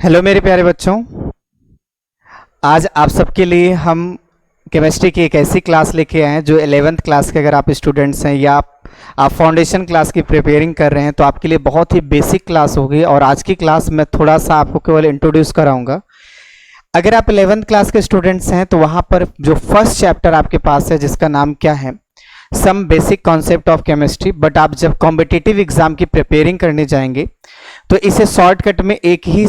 Hello मेरे प्यारे बच्चों। आज आप सबके लिए हम केमिस्ट्री की एक ऐसी क्लास लेके आए हैं जो 11th क्लास के अगर आप स्टूडेंट्स हैं या आप फाउंडेशन क्लास की प्रिपेयरिंग कर रहे हैं तो आपके लिए बहुत ही बेसिक क्लास होगी। और आज की क्लास में थोड़ा सा आपको केवल इंट्रोड्यूस कराऊंगा। अगर आप 11th क्लास के स्टूडेंट्स हैं तो वहाँ पर जो फर्स्ट चैप्टर आपके पास है जिसका नाम क्या है, some basic concept of chemistry. But आप जब कॉम्पिटिटिव एग्जाम की प्रिपेयरिंग करने जाएंगे तो इसे शॉर्टकट में एक ही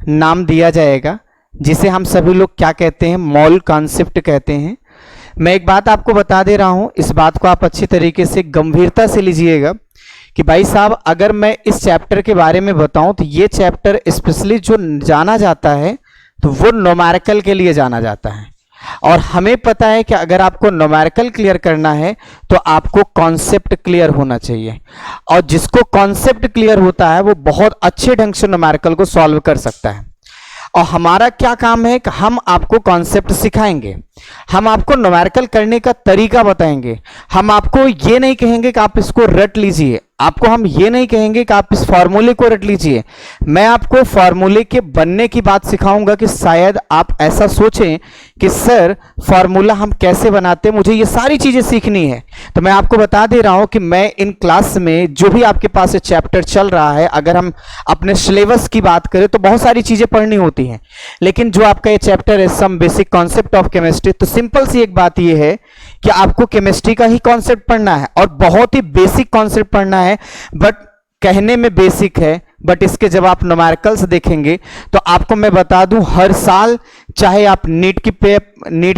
नाम दिया जाएगा जिसे हम सभी लोग क्या कहते हैं, मॉल कॉन्सेप्ट कहते हैं। मैं एक बात आपको बता दे रहा हूं, इस बात को आप अच्छी तरीके से गंभीरता से लीजिएगा कि भाई साहब अगर मैं इस चैप्टर के बारे में बताऊं तो ये चैप्टर स्पेशली जो जाना जाता है तो वो न्यूमेरिकल के लिए जाना जाता है। और हमें पता है कि अगर आपको न्यूमेरिकल क्लियर करना है तो आपको कॉन्सेप्ट क्लियर होना चाहिए, और जिसको कॉन्सेप्ट क्लियर होता है वो बहुत अच्छे ढंग से न्यूमेरिकल को सॉल्व कर सकता है। और हमारा क्या काम है कि हम आपको कॉन्सेप्ट सिखाएंगे, हम आपको न्यूमेरिकल करने का तरीका बताएंगे। हम आपको ये नहीं कहेंगे कि आप इसको रट लीजिए, आपको हम ये नहीं कहेंगे कि आप इस फॉर्मूले को रट लीजिए। मैं आपको फॉर्मूले के बनने की बात सिखाऊंगा कि शायद आप ऐसा सोचें कि सर फॉर्मूला हम कैसे बनाते हैं, मुझे ये सारी चीजें सीखनी है। तो मैं आपको बता दे रहा हूं कि मैं इन क्लास में जो भी आपके पास चैप्टर चल रहा है, अगर हम अपने सिलेबस की बात करें तो बहुत सारी चीजें पढ़नी होती हैं, लेकिन जो आपका ये चैप्टर है some basic concept of chemistry, तो सिंपल सी एक बात ये है कि आपको केमिस्ट्री का ही कॉन्सेप्ट पढ़ना है और बहुत ही बेसिक कॉन्सेप्ट पढ़ना है। बट कहने में बेसिक है, बट इसके जब आप न्यूमेरिकल्स देखेंगे तो आपको मैं बता दूं, हर साल चाहे आप नीट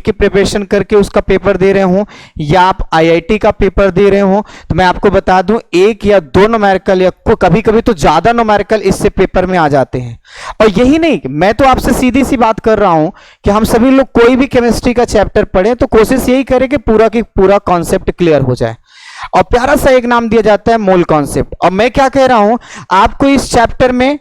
की प्रिपरेशन करके उसका पेपर दे रहे हो या आप आईआईटी का पेपर दे रहे हो, तो मैं आपको बता दूं एक या दो न्यूमेरिकल या कभी कभी तो ज्यादा न्यूमेरिकल इससे पेपर में आ जाते हैं। और यही नहीं, मैं तो आपसे सीधी सी बात कर रहा हूं कि हम सभी लोग कोई भी केमिस्ट्री का चैप्टर पढ़ें तो कोशिश यही करें कि पूरा की पूरा कॉन्सेप्ट क्लियर हो जाए। और प्यारा सा एक नाम दिया जाता है मोल कॉन्सेप्ट। और मैं क्या कह रहा हूं, आपको इस चैप्टर में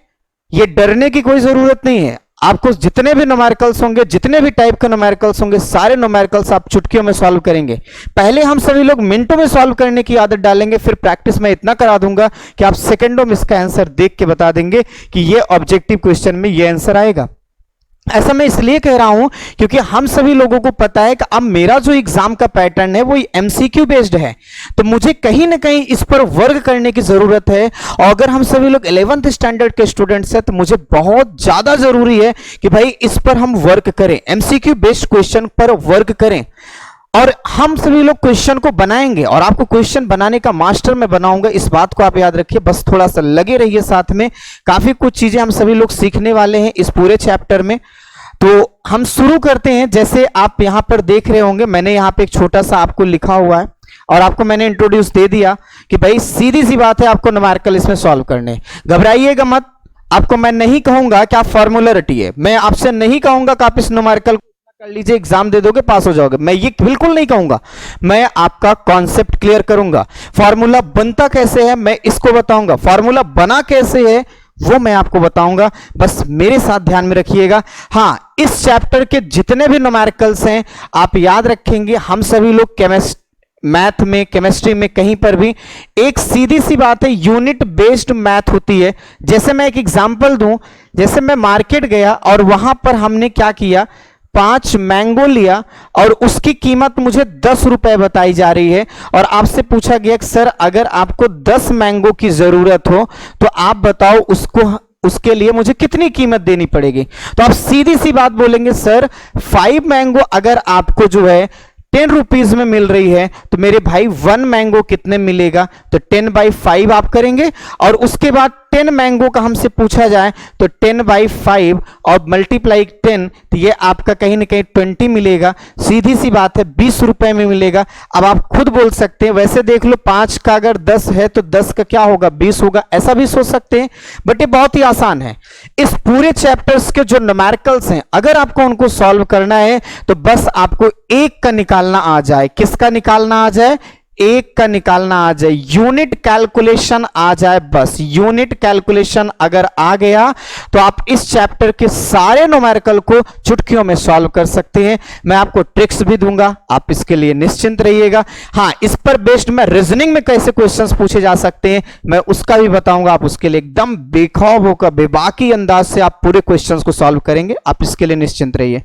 ये डरने की कोई जरूरत नहीं है। आपको जितने भी न्यूमेरिकल्स होंगे, जितने भी टाइप के न्यूमेरिकल्स होंगे, सारे न्यूमेरिकल्स आप चुटकियों में सॉल्व करेंगे। पहले हम सभी लोग मिनटों में सॉल्व करने की आदत डालेंगे, फिर प्रैक्टिस में इतना करा दूंगा कि आप सेकंडों में इसका आंसर देख के बता देंगे कि ये ऑब्जेक्टिव क्वेश्चन में ये आंसर आएगा। ऐसा मैं इसलिए कह रहा हूं क्योंकि हम सभी लोगों को पता है कि अब मेरा जो एग्जाम का पैटर्न है वो एमसीक्यू बेस्ड है, तो मुझे कहीं ना कहीं इस पर वर्क करने की जरूरत है। और अगर हम सभी लोग 11th स्टैंडर्ड के स्टूडेंट्स हैं तो मुझे बहुत ज्यादा जरूरी है कि भाई इस पर हम वर्क करें, एमसीक्यू बेस्ड क्वेश्चन पर वर्क करें। और हम सभी लोग क्वेश्चन को बनाएंगे और आपको क्वेश्चन बनाने का मास्टर मैं बनाऊंगा, इस बात को आप याद रखिए। बस थोड़ा सा लगे रहिए साथ में, काफी कुछ चीजें हम सभी लोग सीखने वाले हैं इस पूरे चैप्टर में। तो हम शुरू करते हैं। जैसे आप यहां पर देख रहे होंगे, मैंने यहां पे एक छोटा सा आपको लिखा हुआ है और आपको मैंने इंट्रोड्यूस दे दिया कि भाई सीधी सी बात है, आपको न्यूमेरिकल इसमें सॉल्व करने। घबराइएगा मत, आपको मैं नहीं कहूंगा कि आप फॉर्मूला रटिए, मैं आपसे नहीं कहूंगा कि आप इस न्यूमेरिकल कर लीजिए, एग्जाम दे दोगे पास हो जाओगे, मैं ये बिल्कुल नहीं कहूंगा। मैं आपका कॉन्सेप्ट क्लियर करूंगा, फॉर्मूला बनता कैसे है मैं इसको बताऊंगा, फॉर्मूला बना कैसे है वो मैं आपको बताऊंगा। बस मेरे साथ ध्यान में रखिएगा। हाँ, इस चैप्टर के जितने भी न्यूमेरिकल्स हैं आप याद रखेंगे, हम सभी लोग मैथ में, केमिस्ट्री में, कहीं पर भी एक सीधी सी बात है, यूनिट बेस्ड मैथ होती है। जैसे मैं एक एग्जांपल दूं, जैसे मैं मार्केट गया और वहां पर हमने क्या किया, 5 मैंगो लिया और उसकी कीमत मुझे 10 रुपए बताई जा रही है, और आपसे पूछा गया कि सर अगर आपको 10 मैंगो की जरूरत हो तो आप बताओ उसके लिए मुझे कितनी कीमत देनी पड़ेगी। तो आप सीधी सी बात बोलेंगे, सर 5 मैंगो अगर आपको जो है 10 रुपीज में मिल रही है तो मेरे भाई 1 मैंगो कितने मिलेगा, तो 10/5 आप करेंगे। और उसके बाद 10 मैंगो का हमसे पूछा जाए तो 10/5 और मल्टीप्लाई 10, तो ये आपका कहीं ना कहीं 20 मिलेगा। सीधी सी बात है, 20 रुपए में मिलेगा। अब आप खुद बोल सकते हैं, वैसे देख लो 5 का अगर 10 है तो 10 का क्या होगा, 20 होगा, ऐसा भी सोच सकते हैं। बट ये बहुत ही आसान है। इस पूरे चैप्टर्स के जो न्यूमेरिकल्स हैं अगर आपको उनको सॉल्व करना है तो बस आपको एक का निकालना आ जाए। किसका निकालना आ जाए? एक का निकालना आ जाए, यूनिट कैलकुलेशन आ जाए, बस यूनिट कैलकुलेशन अगर आ गया तो आप इस चैप्टर के सारे न्यूमेरिकल को चुटकियों में सॉल्व कर सकते हैं। मैं आपको ट्रिक्स भी दूंगा, आप इसके लिए निश्चिंत रहिएगा। हाँ, इस पर बेस्ड मैं रीजनिंग में कैसे क्वेश्चंस पूछे जा सकते हैं मैं उसका भी बताऊंगा। आप उसके लिए एकदम बेखौफ होकर बेबाकी अंदाज से आप पूरे क्वेश्चंस को सॉल्व करेंगे, आप इसके लिए निश्चिंत रहिए।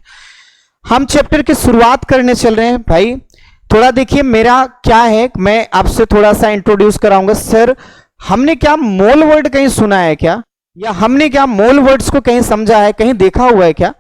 हम चैप्टर की शुरुआत करने चल रहे हैं भाई। थोड़ा देखिए मेरा क्या है, मैं आपसे थोड़ा सा इंट्रोड्यूस कराऊंगा। सर हमने क्या मोल वर्ड कहीं सुना है क्या, या हमने क्या मोल वर्ड्स को कहीं समझा है, कहीं देखा हुआ है क्या?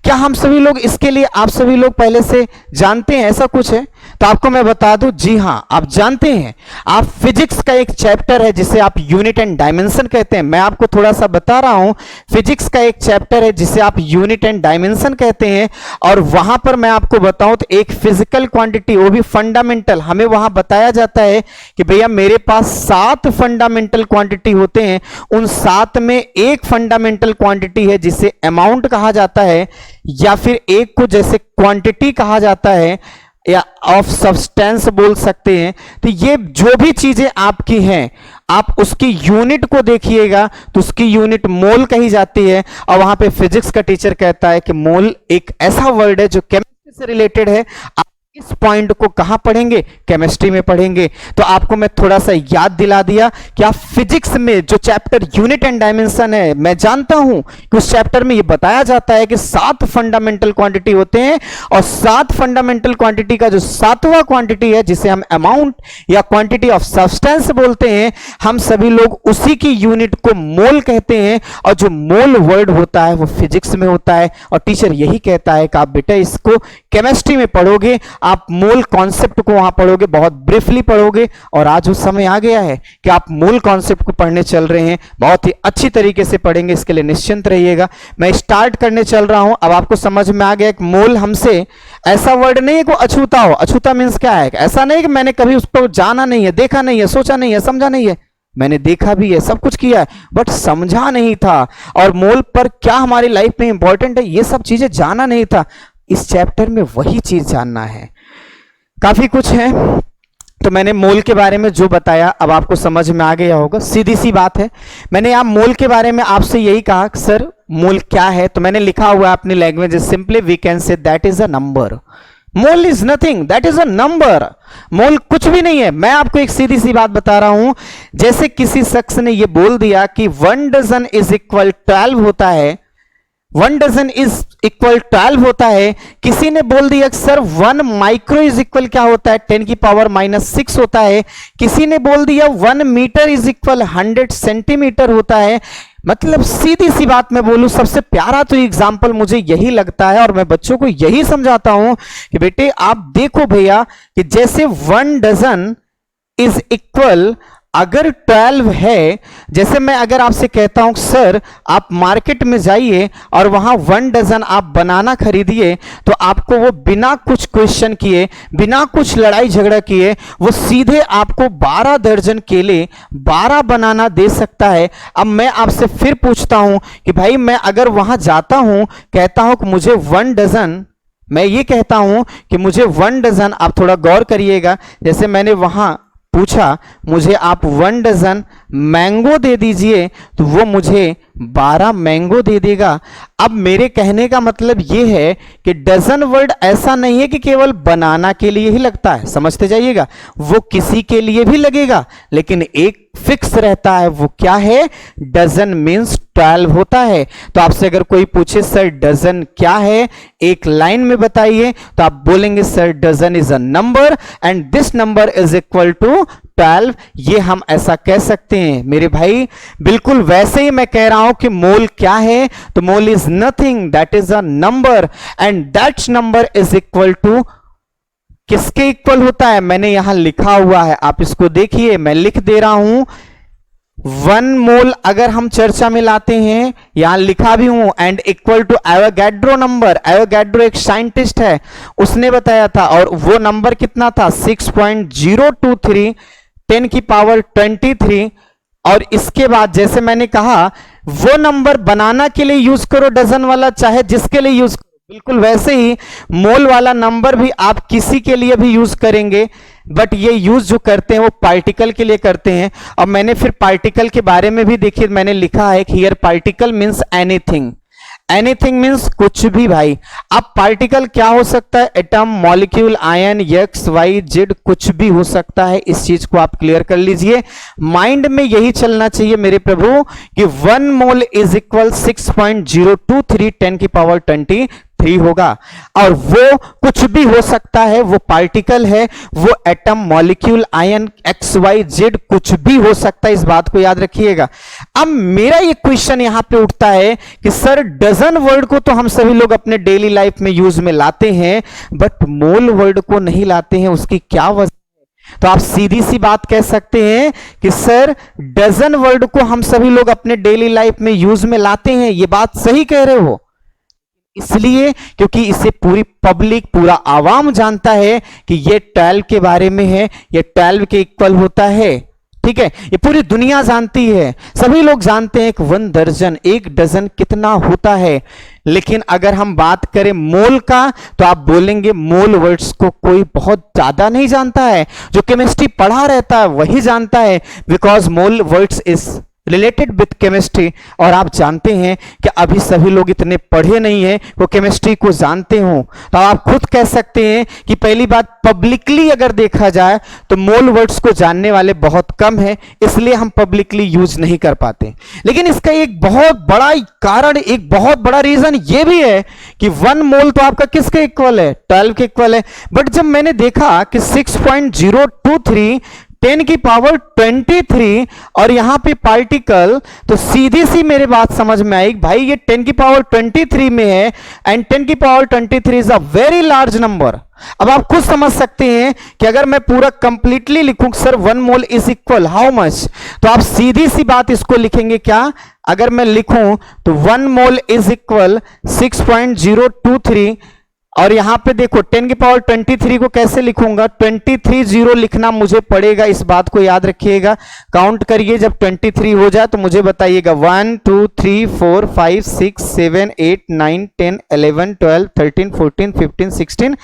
क्या हम सभी लोग इसके लिए, आप सभी लोग पहले से जानते हैं ऐसा कुछ है? तो आपको मैं बता दूं, जी हां आप जानते हैं। आप फिजिक्स का एक चैप्टर है जिसे आप यूनिट एंड डायमेंशन कहते हैं, मैं आपको थोड़ा सा बता रहा हूं। फिजिक्स का एक चैप्टर है जिसे आप यूनिट एंड डायमेंशन कहते हैं, और वहां पर मैं आपको बताऊं तो एक फिजिकल क्वांटिटी, वो भी फंडामेंटल, हमें वहां बताया जाता है कि भैया मेरे पास 7 फंडामेंटल क्वांटिटी होते हैं, उन 7 में एक फंडामेंटल क्वांटिटी है जिसे अमाउंट कहा जाता है, या फिर एक को जैसे क्वांटिटी कहा जाता है, या ऑफ सब्सटेंस बोल सकते हैं। तो ये जो भी चीजें आपकी हैं, आप उसकी यूनिट को देखिएगा तो उसकी यूनिट मोल कही जाती है। और वहां पे फिजिक्स का टीचर कहता है कि मोल एक ऐसा वर्ड है जो केमिस्ट्री से रिलेटेड है। आप इस पॉइंट को कहां पढ़ेंगे? केमिस्ट्री में पढ़ेंगे। तो आपको मैं थोड़ा सा याद दिला दिया कि आप फिजिक्स में जो चैप्टर यूनिट एंड डायमेंशन है, मैं जानता हूं कि उस चैप्टर में ये बताया जाता है कि 7 फंडामेंटल क्वांटिटी होते हैं, और 7 फंडामेंटल क्वांटिटी का जो 7वां क्वांटिटी है जिसे हम अमाउंट या क्वांटिटी ऑफ सब्सटेंस बोलते हैं, हम सभी लोग उसी की यूनिट को मोल कहते हैं। और जो मोल वर्ड होता है वो फिजिक्स में होता है, और टीचर यही कहता है कि आप बेटा इसको केमिस्ट्री में पढ़ोगे, आप मोल कॉन्सेप्ट को वहां पढ़ोगे, बहुत ब्रीफली पढ़ोगे। और आज वो समय आ गया है कि आप मोल कॉन्सेप्ट को पढ़ने चल रहे हैं, बहुत ही अच्छी तरीके से पढ़ेंगे, इसके लिए निश्चिंत रहिएगा। मैं स्टार्ट करने चल रहा हूं। अब आपको समझ में आ गया कि मोल हमसे ऐसा वर्ड नहीं है कि अछूता हो। अछूता मीन्स क्या है? ऐसा नहीं कि मैंने कभी उस पर जाना नहीं है, देखा नहीं है, सोचा नहीं है, समझा नहीं है। मैंने देखा भी है, सब कुछ किया है, बट समझा नहीं था। और मोल पर क्या हमारी लाइफ में इंपॉर्टेंट है, ये सब चीजें जाना नहीं था। इस चैप्टर में वही चीज जानना है। काफी कुछ है, तो मैंने मोल के बारे में जो बताया अब आपको समझ में आ गया होगा। सीधी सी बात है, मैंने आप मोल के बारे में आपसे यही कहा कि सर मोल क्या है, तो मैंने लिखा हुआ है अपनी language, simply we can say that is a number. Mole is nothing, that is a number. Mole कुछ भी नहीं है। मैं आपको एक सीधी सी बात बता रहा हूं, जैसे किसी शख्स ने यह बोल दिया कि 1 डजन इज इक्वल 12 होता है, 1 डजन इज इक्वल 12 होता है। किसी ने बोल दिया कि सर 1 माइक्रो इज इक्वल क्या होता है? 10 की पावर -6 होता है। किसी ने बोल दिया 1 मीटर इज इक्वल 100 सेंटीमीटर होता है। मतलब सीधी सी बात मैं बोलूं, सबसे प्यारा तो एग्जाम्पल मुझे यही लगता है, और मैं बच्चों को यही समझाता हूं कि बेटे आप देखो भैया कि जैसे 1 डजन इज इक्वल अगर 12 है, जैसे मैं अगर आपसे कहता हूं सर आप मार्केट में जाइए और वहां 1 डजन आप बनाना खरीदिए, तो आपको वो बिना कुछ क्वेश्चन किए, बिना कुछ लड़ाई झगड़ा किए, वो सीधे आपको 12 दर्जन केले 12 बनाना दे सकता है। अब मैं आपसे फिर पूछता हूं कि भाई मैं अगर वहां जाता हूं, कहता हूं कि मुझे 1 डजन, मैं ये कहता हूं कि मुझे 1 डजन, आप थोड़ा गौर करिएगा, जैसे मैंने वहां पूछा मुझे आप 1 डजन मैंगो दे दीजिए, तो वो मुझे 12 मैंगो दे देगा। अब मेरे कहने का मतलब ये है कि डजन वर्ड ऐसा नहीं है कि केवल बनाना के लिए ही लगता है, समझते जाइएगा, वो किसी के लिए भी लगेगा, लेकिन एक फिक्स रहता है। वो क्या है? डजन मीन्स 12 होता है। तो आपसे अगर कोई पूछे सर डजन क्या है, एक लाइन में बताइए, तो आप बोलेंगे sir dozen is a number and this number is equal to 12। ये हम ऐसा कह सकते हैं मेरे भाई। बिल्कुल वैसे ही मैं कह रहा हूं कि मोल क्या है, तो mole is nothing, that is a number, and that number is equal to, किसके इक्वल होता है? मैंने यहां लिखा हुआ है, आप इसको देखिए, मैं लिख दे रहा हूं 1 मोल अगर हम चर्चा में लाते हैं, यहां लिखा भी हूं, and equal to Avogadro number. Avogadro एक साइंटिस्ट है, उसने बताया था, और वो नंबर कितना था? 6.023 10 की पावर 23। और इसके बाद जैसे मैंने कहा वो नंबर बनाना के लिए यूज करो डजन वाला, चाहे जिसके लिए यूज करो, बिल्कुल वैसे ही मोल वाला नंबर भी आप किसी के लिए भी यूज करेंगे, बट ये यूज जो करते हैं वो पार्टिकल के लिए करते हैं। और मैंने फिर पार्टिकल के बारे में भी देखिए, मैंने लिखा है कि here particle means anything. Anything means कुछ भी भाई। अब पार्टिकल क्या हो सकता है? Atom, molecule, ion, X Y Z, कुछ भी हो सकता है। इस चीज को आप क्लियर कर लीजिए, माइंड में यही चलना चाहिए मेरे प्रभु कि 1 मोल इज इक्वल 6.023 10 की पावर 23 होगा। और वो कुछ भी हो सकता है, वो पार्टिकल है, वो atom, molecule, ion, X Y Z, कुछ भी हो सकता है। इस बात को याद रखिएगा। अब मेरा ये क्वेश्चन यहां पे उठता है कि सर डजन वर्ड को तो हम सभी लोग अपने डेली लाइफ में यूज में लाते हैं, बट मोल वर्ड को नहीं लाते हैं, उसकी क्या वजह? तो आप सीधी सी बात कह सकते हैं कि सर डजन वर्ड को हम सभी लोग अपने डेली लाइफ में यूज में लाते हैं, ये बात सही कह रहे हो। इसलिए क्योंकि इसे पूरी पब्लिक, पूरा आवाम जानता है कि ये 12 के बारे में है, ये 12 के इक्वल होता है। ठीक है, ये पूरी दुनिया जानती है, सभी लोग जानते हैं कि 1 दर्जन, 1 डजन कितना होता है। लेकिन अगर हम बात करें मोल का, तो आप बोलेंगे मोल वर्ड्स को कोई बहुत ज्यादा नहीं जानता है, जो केमिस्ट्री पढ़ा रहता है वही जानता है, because mole words is related with chemistry. और आप जानते हैं कि अभी सभी लोग इतने पढ़े नहीं हैं वो केमिस्ट्री को जानते हो। तो आप खुद कह सकते हैं कि पहली बात, पब्लिकली अगर देखा जाए तो मोल वर्ड्स को जानने वाले बहुत कम हैं, इसलिए हम पब्लिकली यूज नहीं कर पाते। लेकिन इसका एक बहुत बड़ा कारण, एक बहुत बड़ा रीजन ये भी है कि 1 मोल तो आपका किसके इक्वल है? 12 के इक्वल है। बट जब मैंने देखा कि 6.023 10 की पावर 23 और यहां पे पार्टिकल, तो सीधी सी मेरे बात समझ में आई, भाई ये 10 की पावर 23 में है, एंड 10 की power 23 is a very large number. अब आप खुद समझ सकते हैं कि अगर मैं पूरा कंप्लीटली लिखूं sir 1 mole is equal how much, तो आप सीधी सी बात इसको लिखेंगे क्या? अगर मैं लिखूं तो 1 मोल इज इक्वल 6.023, और यहां पे देखो 10 की पावर 23 को कैसे लिखूंगा? 23 जीरो लिखना मुझे पड़ेगा, इस बात को याद रखिएगा। काउंट करिए, जब 23 हो जाए तो मुझे बताइएगा। 1 2 3 4 5 6 7 8 9 10 11 12 13 14 15 16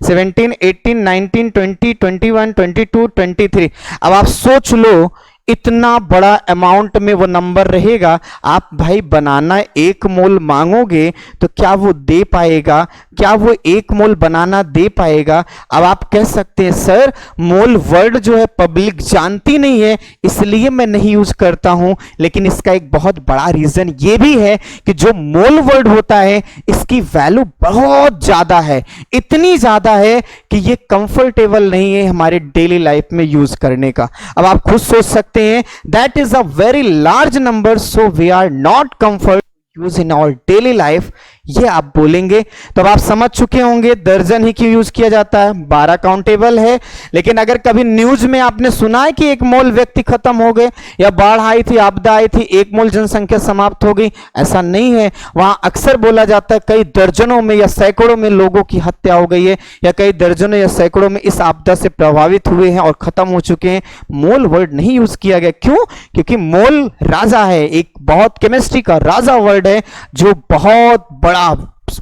17 18 19 20 21 22 23। अब आप सोच लो, इतना बड़ा अमाउंट में वो नंबर रहेगा। आप भाई बनाना 1 मोल मांगोगे तो क्या वो दे पाएगा? क्या वो 1 मोल बनाना दे पाएगा? अब आप कह सकते हैं सर मोल वर्ड जो है पब्लिक जानती नहीं है, इसलिए मैं नहीं यूज करता हूं। लेकिन इसका एक बहुत बड़ा रीजन ये भी है कि जो मोल वर्ड होता है इसकी वैल्यू बहुत ज्यादा है, इतनी ज्यादा है कि ये कंफर्टेबल नहीं है हमारे डेली लाइफ में यूज करने का। अब आप खुद सोच सकते हैं, that is a very large number, so we are not comfort use in our daily life, ये आप बोलेंगे। तो अब आप समझ चुके होंगे दर्जन ही क्यों यूज किया जाता है, 12 काउंटेबल है। लेकिन अगर कभी न्यूज में आपने सुना है कि 1 मोल व्यक्ति खत्म हो गए, या बाढ़ आई थी, आपदा आई थी, 1 मोल जनसंख्या समाप्त हो गई, ऐसा नहीं है। वहां अक्सर बोला जाता है कई दर्जनों में या सैकड़ों में लोगों की हत्या हो गई है, या कई दर्जनों या सैकड़ों में इस आपदा से प्रभावित हुए हैं और खत्म हो चुके हैं। मोल वर्ड नहीं यूज किया गया, क्यों? क्योंकि मोल राजा है, एक बहुत केमिस्ट्री का राजा वर्ड है, जो बहुत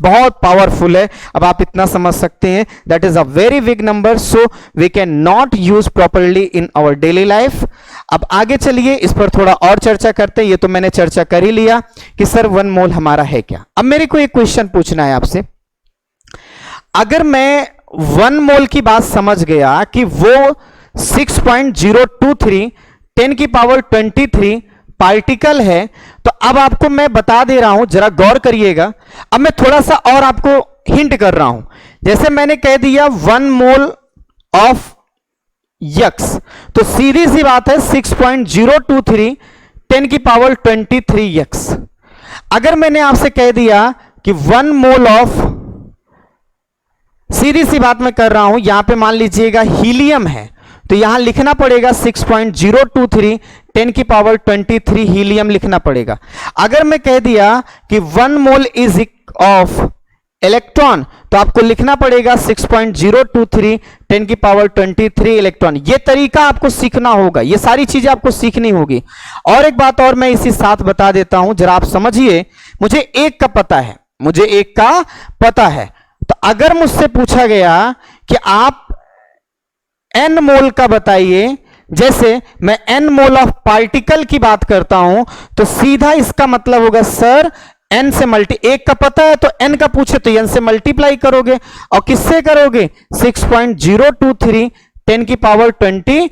बहुत पावरफुल है। अब आप इतना समझ सकते हैं, that is a very big number, so we can not use properly in our daily life. अब आगे चलिए, इस पर थोड़ा और चर्चा करते हैं। ये तो मैंने चर्चा कर ही लिया कि सर 1 मोल हमारा है क्या। अब मेरे को एक क्वेश्चन पूछना है आपसे, अगर मैं 1 मोल की बात समझ गया कि वो 6.023 10 की पावर 23 पार्टिकल है, तो अब आपको मैं बता दे रहा हूं, जरा गौर करिएगा। अब मैं थोड़ा सा और आपको हिंट कर रहा हूं। जैसे मैंने कह दिया 1 मोल ऑफ यक्स, तो सीधी सी बात है 6.023 10 की पावर 23 यक्स। अगर मैंने आपसे कह दिया कि 1 मोल ऑफ, सीधी सी बात मैं कर रहा हूं, यहां पे मान लीजिएगा हीलियम है, तो यहां लिखना पड़ेगा 6.023 10 की पावर 23 हीलियम लिखना पड़ेगा। अगर मैं कह दिया कि 1 मोल इज ऑफ इलेक्ट्रॉन, तो आपको लिखना पड़ेगा 6.023 10 की पावर 23 इलेक्ट्रॉन। ये तरीका आपको सीखना होगा, ये सारी चीजें आपको सीखनी होगी। और एक बात और मैं इसी साथ बता देता हूं, जरा आप समझिए। मुझे एक का पता है, मुझे एक का पता है। तो अगर मुझसे पूछा गया कि आप n मोल का बताइए, जैसे मैं n मोल ऑफ पार्टिकल की बात करता हूं, तो सीधा इसका मतलब होगा सर n से एक का पता है तो n का पूछे तो n से मल्टीप्लाई करोगे, और किससे करोगे 6.023 10 की पावर 23।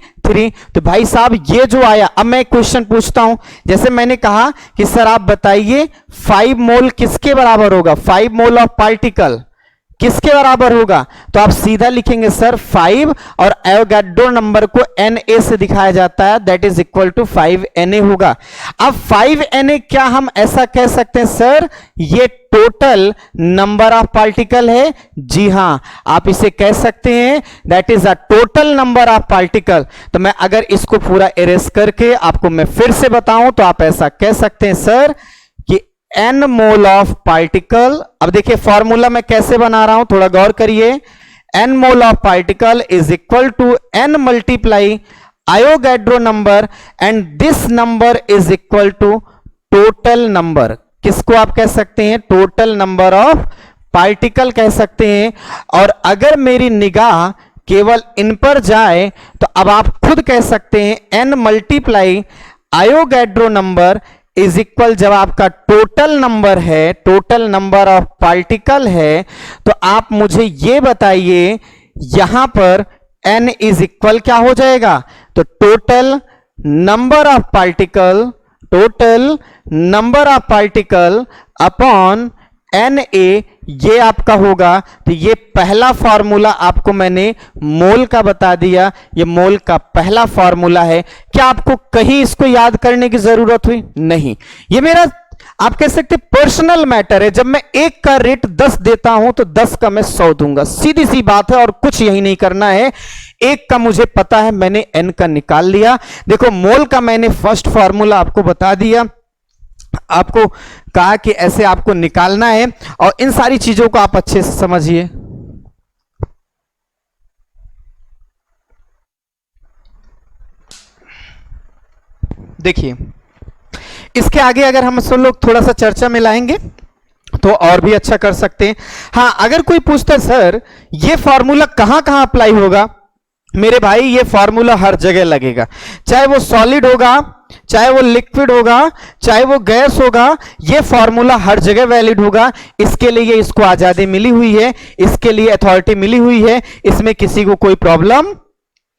तो भाई साहब ये जो आया, अब मैं एक क्वेश्चन पूछता हूं, जैसे मैंने कहा कि सर आप बताइए 5 मोल किसके बराबर होगा, 5 मोल ऑफ पार्टिकल किसके बराबर होगा, तो आप सीधा लिखेंगे सर 5, और एवोगाड्रो नंबर को Na से दिखाया जाता है, that is equal to 5Na होगा। अब 5Na क्या हम ऐसा कह सकते हैं सर ये टोटल नंबर ऑफ पार्टिकल है, जी हां आप इसे कह सकते हैं that is a total number of particle. तो मैं अगर इसको पूरा इरेज करके आपको मैं फिर से बताऊं तो आप ऐसा कह सकते हैं सर कि n मोल ऑफ पार्टिकल, अब देखिए फॉर्मूला मैं कैसे बना रहा हूं थोड़ा गौर करिए, n mole of particle is equal to n multiply Avogadro number, and this number is equal to total number, किसको आप कह सकते हैं टोटल नंबर ऑफ पार्टिकल कह सकते हैं। और अगर मेरी निगाह केवल इन पर जाए तो अब आप खुद कह सकते हैं n multiply Avogadro number is equal, जब आपका टोटल नंबर है, टोटल नंबर ऑफ पार्टिकल है, तो आप मुझे ये बताइए यहां पर n इज इक्वल क्या हो जाएगा, तो total number of particle, total number of particle upon Na ये आपका होगा। तो ये पहला फॉर्मूला आपको मैंने मोल का बता दिया, ये मोल का पहला फॉर्मूला है। क्या आपको कहीं इसको याद करने की जरूरत हुई? नहीं, ये मेरा आप कह सकते पर्सनल मैटर है। जब मैं एक का रेट 10 देता हूं तो 10 का मैं 100 दूंगा, सीधी सी बात है, और कुछ यही नहीं करना है। एक का मुझे पता है, मैंने n का निकाल लिया। देखो मोल का मैंने फर्स्ट फॉर्मूला आपको बता दिया, आपको कहा कि ऐसे आपको निकालना है, और इन सारी चीजों को आप अच्छे से समझिए। देखिए इसके आगे अगर हम सब लोग थोड़ा सा चर्चा में लाएंगे तो और भी अच्छा कर सकते हैं। हां, अगर कोई पूछता है सर ये फॉर्मूला कहां कहां अप्लाई होगा, मेरे भाई ये फॉर्मूला हर जगह लगेगा, चाहे वो सॉलिड होगा, चाहे वो लिक्विड होगा, चाहे वो गैस होगा, ये फॉर्मूला हर जगह वैलिड होगा। इसके लिए इसको आजादी मिली हुई है, इसके लिए अथॉरिटी मिली हुई है, इसमें किसी को कोई प्रॉब्लम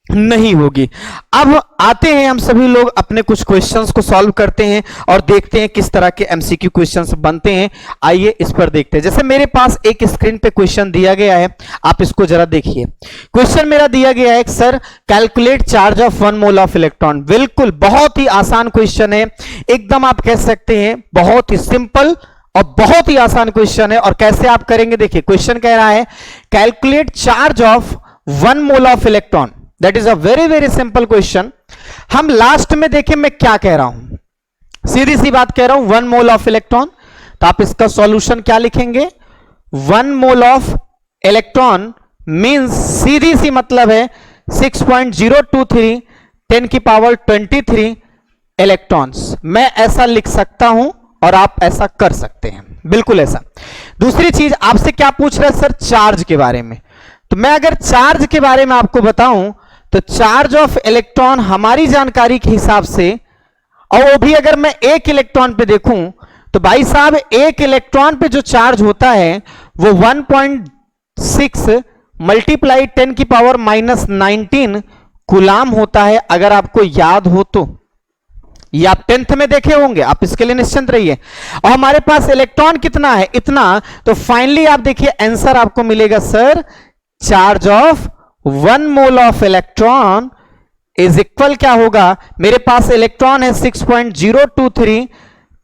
नहीं होगी। अब आते हैं हम सभी लोग अपने कुछ क्वेश्चंस को सॉल्व करते हैं और देखते हैं किस तरह के एमसीक्यू क्वेश्चंस बनते हैं। आइए इस पर देखते हैं। जैसे मेरे पास एक स्क्रीन पे क्वेश्चन दिया गया है, आप इसको जरा देखिए। क्वेश्चन मेरा दिया गया है sir calculate charge of 1 mole of electron. बिल्कुल बहुत ही आसान क्वेश्चन है, एकदम आप कह सकते हैं बहुत ही सिंपल और बहुत ही आसान क्वेश्चन है। और कैसे आप करेंगे, देखिए क्वेश्चन कह रहा है calculate charge of 1 mole of electron. That is a very very simple question. हम लास्ट में देखें मैं क्या कह रहा हूं, सीधी सी बात कह रहा हूं 1 मोल ऑफ इलेक्ट्रॉन। तो आप इसका सॉल्यूशन क्या लिखेंगे, 1 मोल ऑफ इलेक्ट्रॉन मींस सीधी सी मतलब है 6.023 10 की पावर 23 इलेक्ट्रॉन्स। मैं ऐसा लिख सकता हूं और आप ऐसा कर सकते हैं, बिल्कुल ऐसा। दूसरी चीज आपसे क्या पूछ रहा है सर, चार्ज के बारे में। तो मैं अगर चार्ज के बारे में आपको बताऊं तो चार्ज ऑफ इलेक्ट्रॉन हमारी जानकारी के हिसाब से, और वो भी अगर मैं एक इलेक्ट्रॉन पे देखूं तो भाई साहब एक इलेक्ट्रॉन पे जो चार्ज होता है वो 1.6 मल्टीप्लाई 10 की पावर -19 कूलाम होता है। अगर आपको याद हो तो ये आप 10th में देखे होंगे, आप इसके लिए निश्चिंत रहिए। और हमारे पास इलेक्ट्रॉन कितना है, इतना। तो फाइनली आप देखिए आंसर आपको मिलेगा sir charge of 1 mole of electron is equal क्या होगा, मेरे पास इलेक्ट्रॉन है 6.023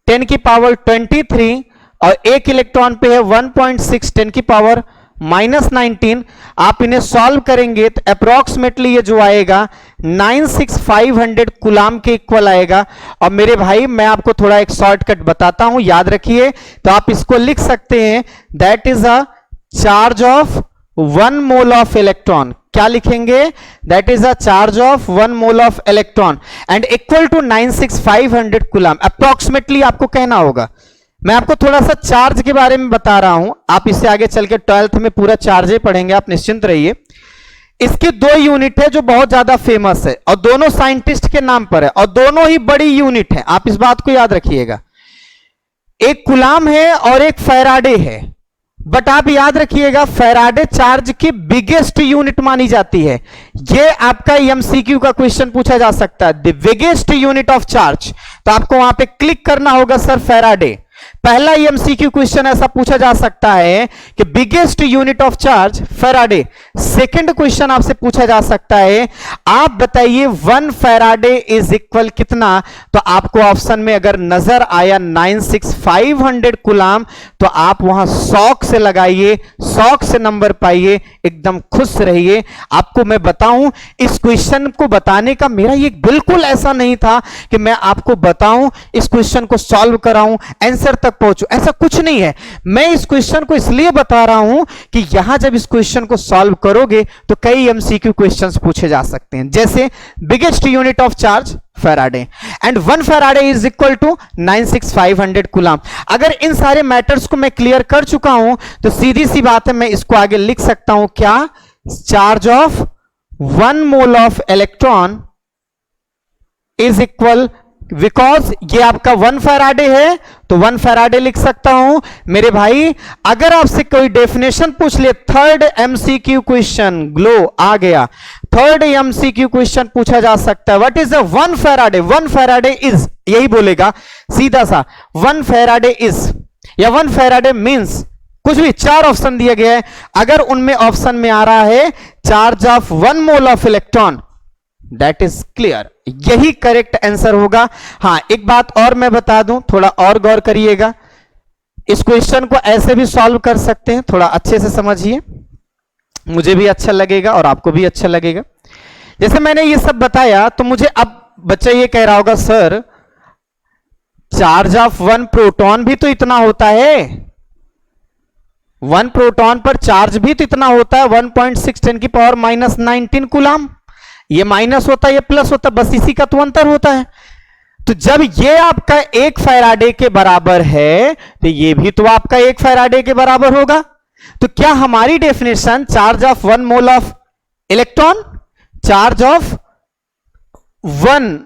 10 की पावर 23 और एक इलेक्ट्रॉन पे है 1.6 10 की पावर -19। आप इन्हें सॉल्व करेंगे तो अप्रोक्सीमेटली ये जो आएगा 96500 कूलाम के इक्वल आएगा। और मेरे भाई मैं आपको थोड़ा एक शॉर्टकट बताता हूं, याद रखिए। तो आप इसको लिख सकते हैं that is a charge of 1 mole of electron. क्या लिखेंगे, that is a charge of 1 mole of electron and equal to 96500 coulomb. Approximately आपको कहना होगा मैं आपको थोड़ा सा चार्ज के बारे में बता रहा हूं, आप इससे आगे चल के 12th में पूरा चार्ज ही पढ़ेंगे, आप निश्चिंत रहिए। इसके दो यूनिट है जो बहुत ज्यादा फेमस है और दोनों साइंटिस्ट के नाम पर है और दोनों ही बड़ी यूनिट है, आप इस बात को याद रखिएगा। एक कूलाम है और एक फैराडे है, बट आप याद रखिएगा फैराडे चार्ज की बिगेस्ट यूनिट मानी जाती है। ये आपका एमसीक्यू का क्वेश्चन पूछा जा सकता है, the biggest unit of charge. तो आपको वहां पे क्लिक करना होगा सर फैराडे। पहला एमसीक्यू क्वेश्चन ऐसा पूछा जा सकता है कि biggest unit of charge Faraday. Second question आपसे पूछा जा सकता है, आप बताइए 1 फैराडे इज इक्वल कितना। तो आपको ऑप्शन में अगर नजर आया 96500 कूलाम, तो आप वहां शौक से लगाइए, शौक से नंबर पाइए, एकदम खुश रहिए। आपको मैं बताऊं, इस क्वेश्चन को बताने का मेरा ये बिल्कुल ऐसा नहीं था कि मैं आपको बताऊं, इस क्वेश्चन को सॉल्व कराऊं, आंसर तक पहुंचू, ऐसा कुछ नहीं है। मैं इस क्वेश्चन को इसलिए बता रहा हूं कि यहां जब इस क्वेश्चन को सॉल्व करोगे तो कई एमसीक्यू क्वेश्चंस पूछे जा सकते हैं, जैसे biggest unit of charge Faraday and 1 Faraday is equal to 96500 coulomb. अगर इन सारे मैटर्स को मैं क्लियर कर चुका हूं तो सीधी सी बात है, मैं इसको आगे लिख सकता हूं क्या, charge of 1 mole of electron is equal, because ये आपका 1 फैराडे है तो 1 फैराडे लिख सकता हूं। मेरे भाई अगर आपसे कोई डेफिनेशन पूछ ले, थर्ड एमसीक्यू क्वेश्चन, ग्लो आ गया, थर्ड एमसीक्यू क्वेश्चन पूछा जा सकता है, what is a 1 Faraday. 1 Faraday is, यही बोलेगा सीधा सा, 1 फैराडे इज या 1 फैराडे मींस कुछ भी, 4 ऑप्शन दिया गया है, अगर उनमें ऑप्शन में आ रहा है charge of 1 mole of electron, that is clear, यही करेक्ट आंसर होगा। हां एक बात और मैं बता दूं, थोड़ा और गौर करिएगा, इस क्वेश्चन को ऐसे भी सॉल्व कर सकते हैं, थोड़ा अच्छे से समझिए, मुझे भी अच्छा लगेगा और आपको भी अच्छा लगेगा। जैसे मैंने ये सब बताया तो मुझे अब बच्चा ये कह रहा होगा, सर चार्ज ऑफ 1 प्रोटॉन भी तो इतना होता है, 1 प्रोटॉन पर चार्ज भी तो इतना होता है, 1.6 10 की पावर -19 कूलाम। ये माइनस होता है, ये प्लस होता है, बस इसी का तो अंतर होता है। तो जब ये आपका 1 फैराडे के बराबर है तो ये भी तो आपका 1 फैराडे के बराबर होगा। तो क्या हमारी definition charge of 1 mole of electron, charge of 1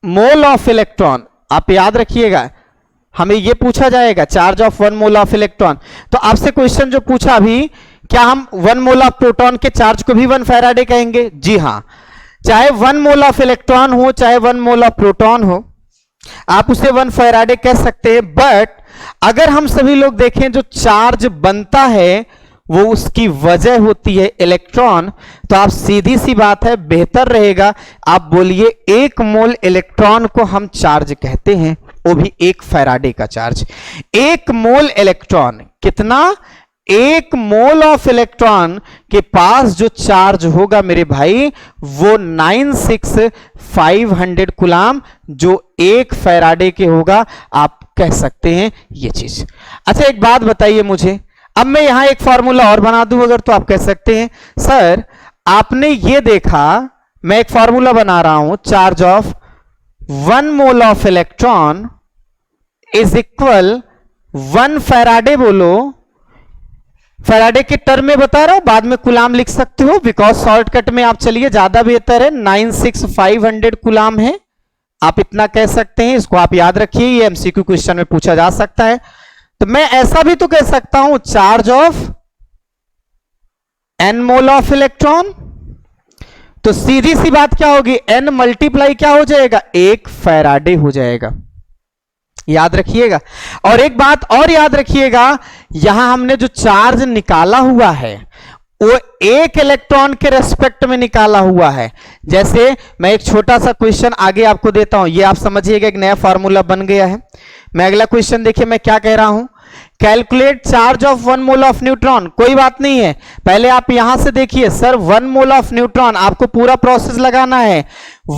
mole of electron, आप याद रखिएगा हमें ये पूछा जाएगा charge of 1 mole of electron. तो आपसे क्वेश्चन जो पूछा अभी, क्या हम 1 मोल ऑफ प्रोटॉन के चार्ज को भी 1 फैराडे कहेंगे? जी हां, चाहे 1 मोल ऑफ इलेक्ट्रॉन हो चाहे 1 मोल ऑफ प्रोटॉन हो, आप उसे 1 फैराडे कह सकते हैं। बट अगर हम सभी लोग देखें जो चार्ज बनता है वो उसकी वजह होती है इलेक्ट्रॉन, तो आप सीधी सी बात है बेहतर रहेगा आप बोलिए 1 मोल इलेक्ट्रॉन को हम चार्ज कहते हैं, वो भी 1 फैराडे का चार्ज। 1 मोल इलेक्ट्रॉन कितना, 1 मोल ऑफ इलेक्ट्रॉन के पास जो चार्ज होगा मेरे भाई वो 96500 कूलाम, जो 1 फैराडे के होगा, आप कह सकते हैं ये चीज। अच्छा एक बात बताइए मुझे, अब मैं यहां एक फॉर्मूला और बना दूं अगर, तो आप कह सकते हैं सर आपने ये देखा, मैं एक फॉर्मूला बना रहा हूं, charge of 1 mole of electron is equal 1 Faraday, बोलो फैराडे के टर्म में बता रहा हूं, बाद में कूलाम लिख सकते हो, बिकॉज शॉर्टकट में आप चलिए ज्यादा बेहतर है, 96500 कूलाम है, आप इतना कह सकते हैं, इसको आप याद रखिए, ये एमसीक्यू क्वेश्चन में पूछा जा सकता है। तो मैं ऐसा भी तो कह सकता हूं charge of n mole of electron, तो सीधी सी बात क्या होगी, n मल्टीप्लाई क्या हो जाएगा, 1 फैराडे हो जाएगा, याद रखिएगा। और एक बात और याद रखिएगा, यहां हमने जो चार्ज निकाला हुआ है वो 1 इलेक्ट्रॉन के रेस्पेक्ट में निकाला हुआ है। जैसे मैं एक छोटा सा क्वेश्चन आगे आपको देता हूं, ये आप समझिएगा एक नया फॉर्मूला बन गया है। मैं अगला क्वेश्चन देखिए मैं क्या कह रहा हूं, calculate charge of 1 mole of neutron. कोई बात नहीं है, पहले आप यहां से देखिए सर 1 मोल ऑफ न्यूट्रॉन, आपको पूरा प्रोसेस लगाना है।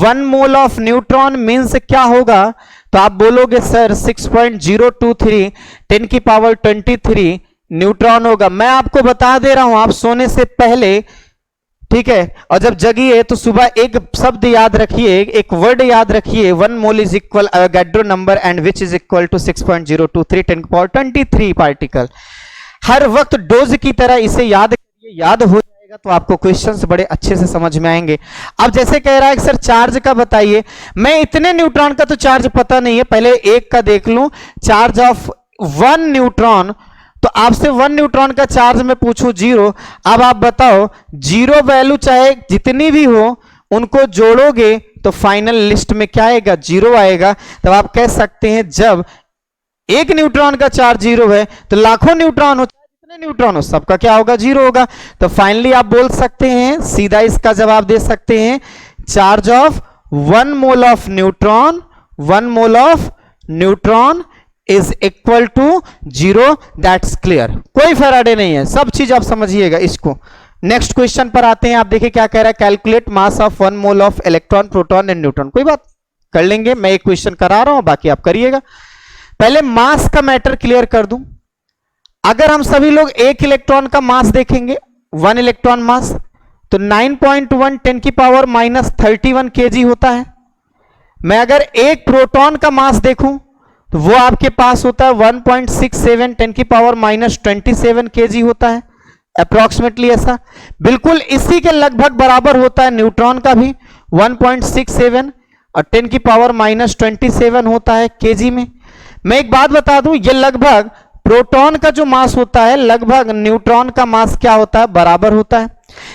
1 मोल ऑफ न्यूट्रॉन मीन्स क्या होगा, तो आप बोलोगे सर 6.023 10 की पावर 23 न्यूट्रॉन होगा। मैं आपको बता दे रहा हूं, आप सोने से पहले ठीक है। और जब जगिए तो सुबह एक शब्द याद रखिए, एक वर्ड याद रखिए, 1 mole is equal Avogadro number and which is equal to 6.023 10 की पावर 23 पार्टिकल। हर वक्त डोज की तरह इसे याद करिए, याद हो जाएगा तो आपको क्वेश्चंस बड़े अच्छे से समझ में आएंगे। अब जैसे कह रहा है सर चार्ज का बताइए, मैं इतने न्यूट्रॉन का तो चार्ज पता नहीं है, पहले एक का देख लूं, चार्ज ऑफ 1 न्यूट्रॉन। तो आपसे 1 न्यूट्रॉन का चार्ज में पूछूं 0। अब आप बताओ 0 वैल्यू चाहे जितनी भी हो उनको जोड़ोगे तो फाइनल लिस्ट में क्या आएगा, 0 आएगा। तब आप कह सकते हैं जब एक न्यूट्रॉन का चार्ज 0 है तो लाखों न्यूट्रॉन हो, जितने न्यूट्रॉन हो सबका क्या होगा, 0 होगा। तो फाइनली आप बोल सकते हैं, सीधा इसका जवाब दे सकते हैं, charge of 1 mole of neutron, 1 mole of neutron is equal to 0। That's clear, कोई फैराडे नहीं है, सब चीज आप समझिएगा इसको। नेक्स्ट क्वेश्चन पर आते हैं। आप देखिए क्या कह रहा है, calculate mass of 1 mole of electron, proton and neutron. कोई बात कर लेंगे, मैं एक क्वेश्चन करा रहा हूं, बाकी आप करिएगा। पहले मास का मैटर क्लियर कर दूं। अगर हम सभी लोग एक इलेक्ट्रॉन का मास देखेंगे, 1 इलेक्ट्रॉन मास, तो 9.1 10 की पावर माइनस 31 kg होता है। मैं अगर एक प्रोटॉन का मास देखूं तो वो आपके पास होता है 1.67 10 की पावर माइनस 27 kg होता है, अप्रोक्सीमेटली ऐसा। बिल्कुल इसी के लगभग बराबर होता है न्यूट्रॉन का भी, 1.67 और 10 की पावर माइनस 27 होता है kg में। मैं एक बात बता दूं, ये लगभग प्रोटॉन का जो मास होता है लगभग न्यूट्रॉन का मास क्या होता है, बराबर होता है।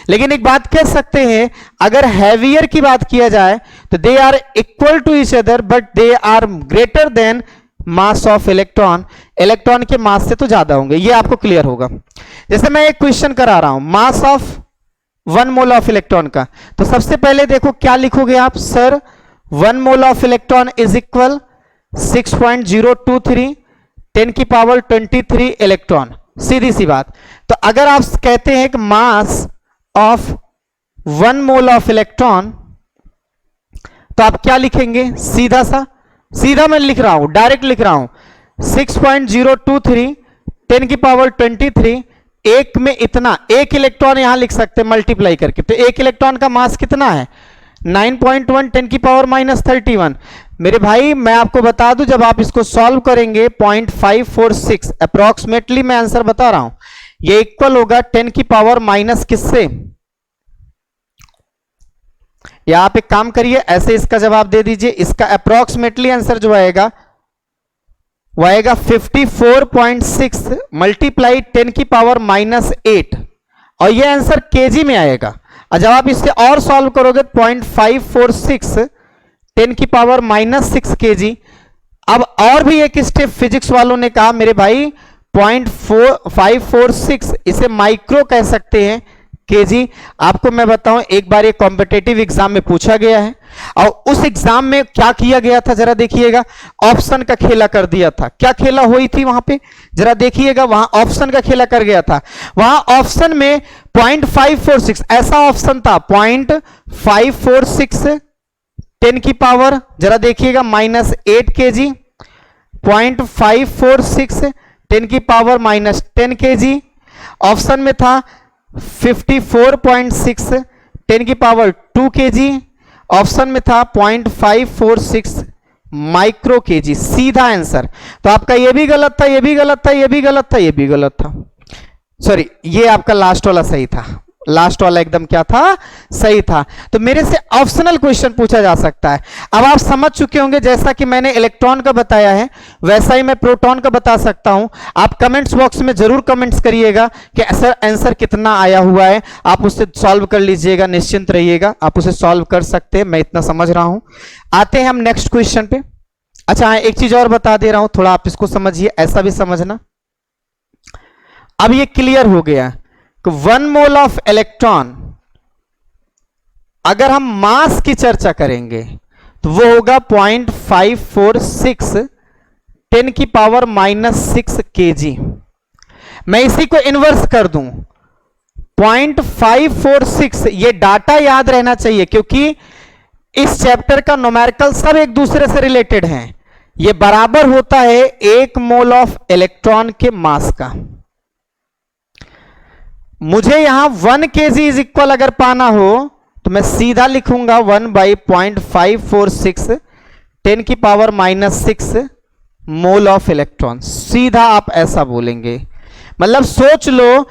लेकिन एक बात कह सकते हैं, अगर हैवियर की बात किया जाए तो they are equal to each other but they are greater than mass of electron. Electron के मास से तो ज्यादा होंगे, ये आपको क्लियर होगा। जैसे मैं एक क्वेश्चन करा रहा हूं, mass of 1 mole of electron का, तो सबसे पहले देखो क्या लिखोगे आप, sir 1 mole of electron is equal 6.023 10 की पावर 23 इलेक्ट्रॉन, सीधी सी बात। तो अगर आप कहते हैं कि mass of 1 mole of electron, तो आप क्या लिखेंगे, सीधा मैं लिख रहा हूं, डायरेक्ट लिख रहा हूं, 6.023 10 की पावर 23, एक में इतना, एक इलेक्ट्रॉन यहां लिख सकते हैं मल्टीप्लाई करके, तो एक इलेक्ट्रॉन का मास कितना है, 9.1 10 की पावर माइनस 31। मेरे भाई मैं आपको बता दूं, जब आप इसको सॉल्व करेंगे 0.546 अप्रोक्सीमेटली मैं आंसर बता रहा हूं, ये इक्वल होगा 10 की पावर माइनस किससे, या आप एक काम करिए ऐसे इसका जवाब दे दीजिए, इसका अप्रोक्सीमेटली आंसर जो आएगा वो आएगा 54.6 मल्टीप्लाई 10 की पावर माइनस 8, और ये आंसर केजी में आएगा। और जब आप इससे और सॉल्व करोगे 0.546 10 की पावर माइनस 6 kg। अब और भी एक स्टेप फिजिक्स वालों ने कहा, मेरे भाई 0.546 इसे माइक्रो कह सकते हैं केजी। आपको मैं बताऊं, एक बार ये कॉम्पिटेटिव एग्जाम में पूछा गया है, और उस एग्जाम में क्या किया गया था जरा देखिएगा, ऑप्शन का खेला कर दिया था। क्या खेला हुई थी वहां पे, जरा देखिएगा, वहां ऑप्शन का खेला कर गया था। वहां ऑप्शन में 0.546 ऐसा ऑप्शन था, 0.546 10 की पावर जरा देखिएगा माइनस 8 kg, 0.546 10 की पावर माइनस 10 kg। ऑप्शन में था 54.6 10 की पावर 2 kg। ऑप्शन में था 0.546 माइक्रो केजी, सीधा आंसर। तो आपका ये भी गलत था, ये भी गलत था, ये भी गलत था, ये भी गलत था, सॉरी ये आपका लास्ट वाला सही था, लास्ट वाला एकदम क्या था, सही था। तो मेरे से ऑप्शनल क्वेश्चन पूछा जा सकता है। अब आप समझ चुके होंगे, जैसा कि मैंने इलेक्ट्रॉन का बताया है वैसा ही मैं प्रोटॉन का बता सकता हूं। आप कमेंट्स बॉक्स में जरूर कमेंट्स करिएगा कि सर आंसर कितना आया हुआ है, आप उससे सॉल्व कर लीजिएगा, निश्चिंत रहिएगा, आप उसे सॉल्व कर सकते हैं, मैं इतना समझ रहा हूं। आते हैं हम नेक्स्ट क्वेश्चन पे। अच्छा एक चीज और बता दे रहा हूं, थोड़ा आप इसको समझिए, ऐसा भी समझना। अब ये क्लियर हो गया, 1 मोल ऑफ इलेक्ट्रॉन, अगर हम मास की चर्चा करेंगे तो वो होगा 0.546 10 की पावर माइनस 6 kg। मैं इसी को इन्वर्स कर दूं, 0.546, ये डाटा याद रहना चाहिए क्योंकि इस चैप्टर का न्यूमेरिकल सब एक दूसरे से रिलेटेड हैं। ये बराबर होता है 1 मोल ऑफ इलेक्ट्रॉन के मास का। मुझे यहां 1 kg इज इक्वल अगर पाना हो तो मैं सीधा लिखूंगा 1/0.546 10 की पावर -6 मोल ऑफ इलेक्ट्रॉन। सीधा आप ऐसा बोलेंगे, मतलब सोच लो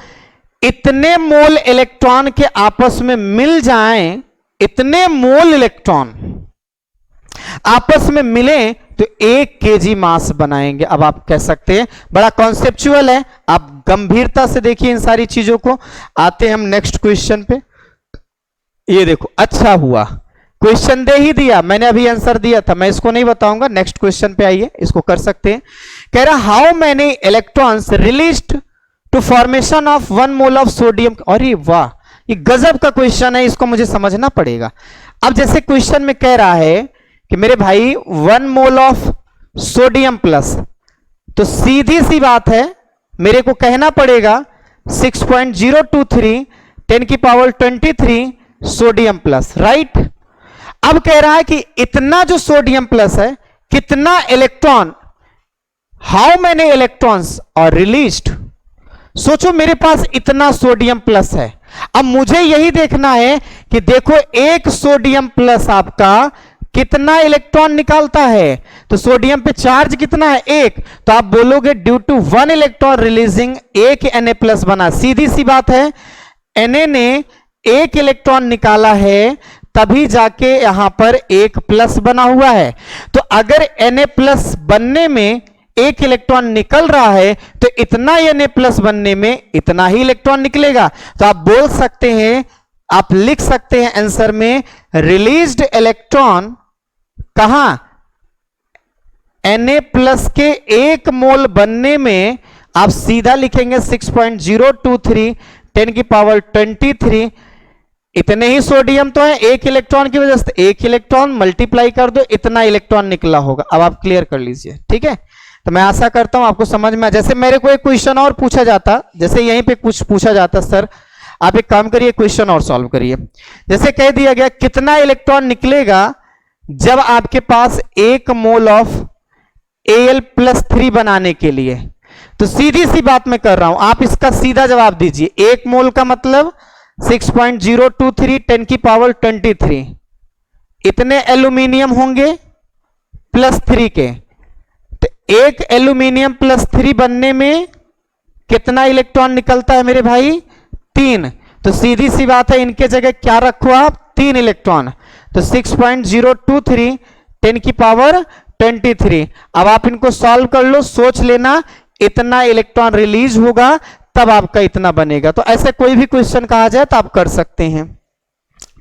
इतने मोल इलेक्ट्रॉन के आपस में मिल जाएं, इतने मोल इलेक्ट्रॉन आपस में मिले तो 1 kg मास बनाएंगे। अब आप कह सकते हैं बड़ा कॉन्सेप्चुअल है, आप गंभीरता से देखिए इन सारी चीजों को। आते हैं हम नेक्स्ट क्वेश्चन पे। ये देखो, अच्छा हुआ क्वेश्चन दे ही दिया, मैंने अभी आंसर दिया था, मैं इसको नहीं बताऊंगा। नेक्स्ट क्वेश्चन पे आइए, इसको कर सकते हैं। कह रहा how many electrons released to formation of 1 mole of sodium. अरे वाह, ये गजब का क्वेश्चन है, इसको मुझे समझना पड़ेगा। अब जैसे क्वेश्चन में कह रहा है कि मेरे भाई 1 मोल ऑफ सोडियम प्लस, तो सीधी सी बात है मेरे को कहना पड़ेगा 6.023 10 की पावर 23 सोडियम प्लस, राइट। अब कह रहा है कि इतना जो सोडियम प्लस है, कितना electron, how many electrons are released. सोचो मेरे पास इतना सोडियम प्लस है, अब मुझे यही देखना है कि देखो एक सोडियम प्लस आपका कितना इलेक्ट्रॉन निकालता है। तो सोडियम पे चार्ज कितना है, 1, तो आप बोलोगे due to 1 electron releasing 1 Na+ बना। सीधी सी बात है, Na ने 1 इलेक्ट्रॉन निकाला है तभी जाके यहां पर 1+ बना हुआ है। तो अगर Na+ बनने में 1 इलेक्ट्रॉन निकल रहा है तो इतना Na+ बनने में इतना ही इलेक्ट्रॉन निकलेगा। तो आप बोल सकते हैं, आप लिख सकते हैं आंसर में रिलीज्ड इलेक्ट्रॉन कहां, Na+ के 1 मोल बनने में आप सीधा लिखेंगे 6.023 10 की पावर 23। इतने ही सोडियम तो है, 1 इलेक्ट्रॉन की वजह से 1 इलेक्ट्रॉन मल्टीप्लाई कर दो, इतना इलेक्ट्रॉन निकला होगा। अब आप क्लियर कर लीजिए, ठीक है। तो मैं आशा करता हूं आपको समझ में। जैसे मेरे को एक क्वेश्चन और पूछा जाता, जैसे यहीं पे कुछ पूछा जाता, सर आप एक काम करिए क्वेश्चन और सॉल्व करिए। जैसे कह दिया गया कितना इलेक्ट्रॉन निकलेगा जब आपके पास 1 मोल ऑफ Al+3 बनाने के लिए। तो सीधी सी बात मैं कर रहा हूं, आप इसका सीधा जवाब दीजिए। 1 मोल का मतलब 6.023 10 की पावर 23। इतने एल्यूमिनियम होंगे +3 के, तो 1 एल्यूमिनियम +3 बनने में कितना इलेक्ट्रॉन निकलता है मेरे भाई, 3। तो सीधी सी बात है, इनके जगह क्या रखो आप, 3 इलेक्ट्रॉन। तो 6.023 10 की पावर 23। अब आप इनको सॉल्व कर लो, सोच लेना इतना इलेक्ट्रॉन रिलीज होगा तब आपका इतना बनेगा। तो ऐसे कोई भी क्वेश्चन कहा जाए तो आप कर सकते हैं।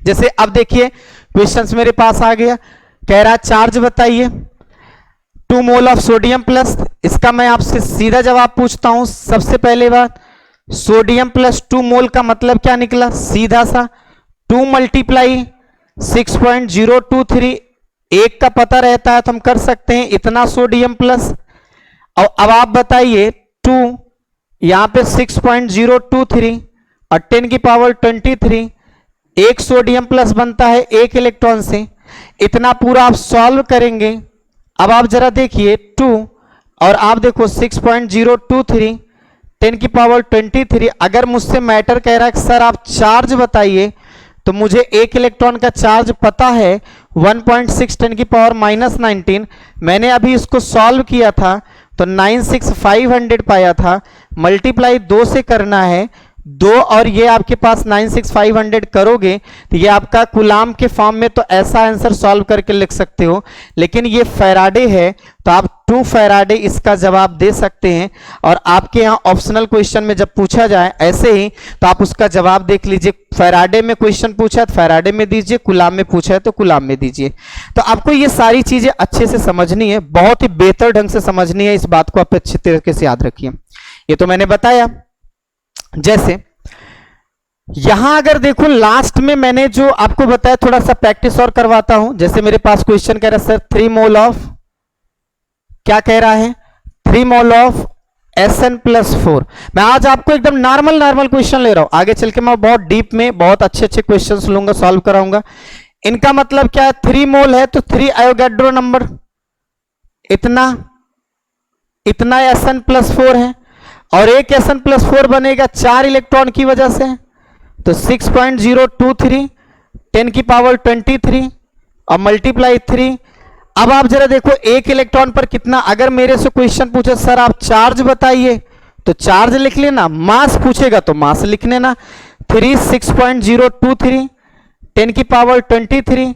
जैसे अब देखिए क्वेश्चंस मेरे पास आ गया, कह रहा चार्ज बताइए 2 मोल ऑफ सोडियम प्लस। इसका मैं आपसे सीधा जवाब पूछता हूं। सबसे पहले बात, सोडियम प्लस 2 मोल का मतलब क्या निकला, सीधा सा 2 मल्टीप्लाई 6.023, 1 का पता रहता है तो हम कर सकते हैं इतना सोडियम प्लस। और अब आप बताइए 2 यहां पे 6.023 और 10 की पावर 23, 1 सोडियम प्लस बनता है 1 इलेक्ट्रॉन से। इतना पूरा आप सॉल्व करेंगे। अब आप जरा देखिए 2 और आप देखो 6.023 10 की पावर 23। अगर मुझसे मैटर कह रहा है कि सर आप चार्ज बताइए, तो मुझे 1 इलेक्ट्रॉन का चार्ज पता है 1.6 10 की पावर -19। मैंने अभी इसको सॉल्व किया था तो 96500 पाया था। मल्टीप्लाई 2 से करना है, 2 और ये आपके पास 96500 करोगे तो ये आपका कूलाम के फॉर्म में तो ऐसा आंसर सॉल्व करके लिख सकते हो। लेकिन ये फैराडे है तो आप 2 फैराडे इसका जवाब दे सकते हैं। और आपके यहाँ ऑप्शनल क्वेश्चन में जब पूछा जाए ऐसे ही तो आप उसका जवाब देख लीजिए। फैराडे में क्वेश्चन पूछा है तो फैराडे में दीजिए, कूलाम में पूछा है तो कूलाम में दीजिए। तो आपको ये सारी चीजें अच्छे से समझनी है, बहुत ही बेहतर ढंग से समझनी है। इस बात को आप अच्छे तरीके से याद रखिए। ये तो मैंने बताया। जैसे यहां अगर देखो लास्ट में मैंने जो आपको बताया, थोड़ा सा प्रैक्टिस और करवाता हूं। जैसे मेरे पास क्वेश्चन कह रहा है सर 3 मोल ऑफ, क्या कह रहा है, 3 मोल ऑफ Sn+4। मैं आज आपको एकदम नॉर्मल क्वेश्चन ले रहा हूं, आगे चल के मैं बहुत डीप में बहुत अच्छे क्वेश्चंस लूंगा, सॉल्व कराऊंगा। इनका मतलब क्या है, 3 मोल है तो 3 एवोगैड्रो नंबर, इतना Sn+4 है। और एक Sn+4 बनेगा 4 इलेक्ट्रॉन की वजह से, तो 6.023 10⁻23 और मल्टीप्लाई 3। अब आप जरा देखो एक इलेक्ट्रॉन पर कितना, अगर मेरे से क्वेश्चन पूछे सर आप चार्ज बताइए तो चार्ज लिख लेना, मास पूछेगा तो मास लिख लेना। 3 6.023 10⁻23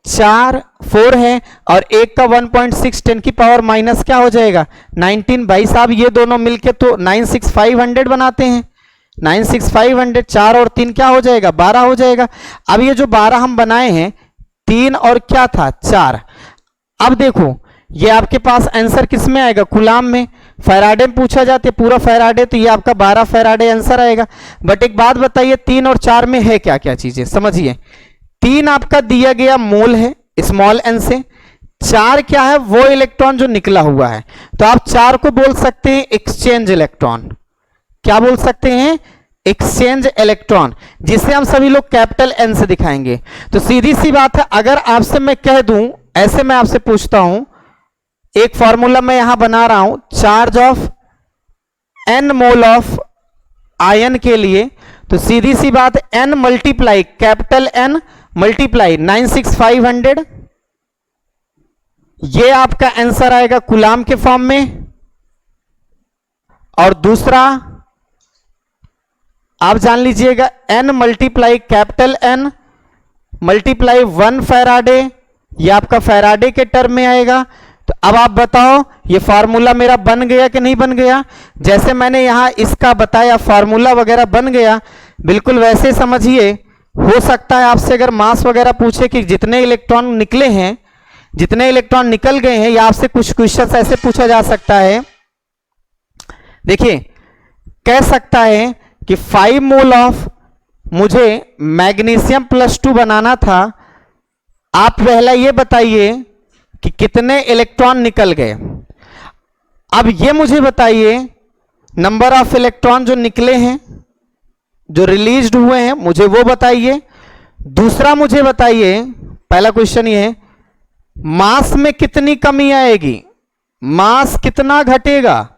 4 4 है और एक का 1.6 10⁻- क्या हो जाएगा 19। भाई साहब ये दोनों मिलके तो 96500 बनाते हैं। 96500 4 और 3 क्या हो जाएगा 12 हो जाएगा। अब ये जो 12 हम बनाए हैं 3 और क्या था 4। अब देखो ये आपके पास आंसर किस में आएगा कूलाम में। फैराडे में पूछा जाते पूरा फैराडे तो ये आपका 12 फैराडे आंसर आएगा। बट एक बात बताइए 3 और 4 में है क्या क्या चीजें समझिए। 3 आपका दिया गया मोल है स्मॉल एन से, 4 क्या है वो इलेक्ट्रॉन जो निकला हुआ है, तो आप 4 को बोल सकते हैं एक्सचेंज इलेक्ट्रॉन। क्या बोल सकते हैं एक्सचेंज इलेक्ट्रॉन, जिसे हम सभी लोग कैपिटल एन से दिखाएंगे। तो सीधी सी बात है, अगर आपसे मैं कह दूं, ऐसे मैं आपसे पूछता हूं, एक फॉर्मूला मैं यहां बना रहा हूं charge of N mole of ion के लिए, तो सीधी सी बात N multiply capital N multiply 96500, ये आपका आंसर आएगा कूलाम के फॉर्म में। और दूसरा आप जान लीजिएगा N multiply capital N multiply 1 Faraday, ये आपका फैराडे के टर्म में आएगा। तो अब आप बताओ ये फार्मूला मेरा बन गया कि नहीं बन गया। जैसे मैंने यहां इसका बताया फार्मूला वगैरह बन गया, बिल्कुल वैसे समझिए। हो सकता है आपसे अगर मास वगैरह पूछे कि जितने इलेक्ट्रॉन निकले हैं, जितने इलेक्ट्रॉन निकल गए हैं, या आपसे कुछ क्वेश्चन ऐसे पूछा जा सकता है। देखिए कह सकता है कि 5 मोल ऑफ मुझे मैग्नीशियम +2 बनाना था, आप पहला ये बताइए कि कितने इलेक्ट्रॉन निकल गए। अब ये मुझे बताइए नंबर ऑफ इलेक्ट्रॉन जो निकले हैं, जो रिलीज्ड हुए हैं, मुझे वो बताइए। दूसरा मुझे बताइए, पहला क्वेश्चन ये है मास में कितनी कमी आएगी, मास कितना घटेगा,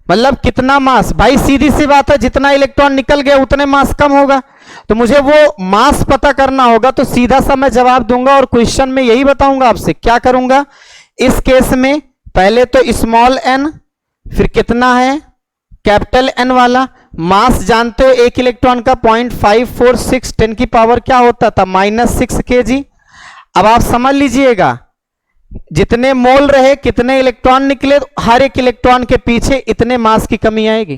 मतलब कितना मास। भाई सीधी सी बात है, जितना इलेक्ट्रॉन निकल गया उतने मास कम होगा, तो मुझे वो मास पता करना होगा। तो सीधा सा मैं जवाब दूंगा और क्वेश्चन में यही बताऊंगा आपसे। क्या करूंगा इस केस में, पहले तो स्मॉल एन, फिर कितना है कैपिटल एन वाला। मास जानते हो एक इलेक्ट्रॉन का 0.546 10 की पावर क्या होता था -6 kg। अब आप समझ लीजिएगा जितने मोल रहे कितने इलेक्ट्रॉन निकले, हर एक इलेक्ट्रॉन के पीछे इतने मास की कमी आएगी।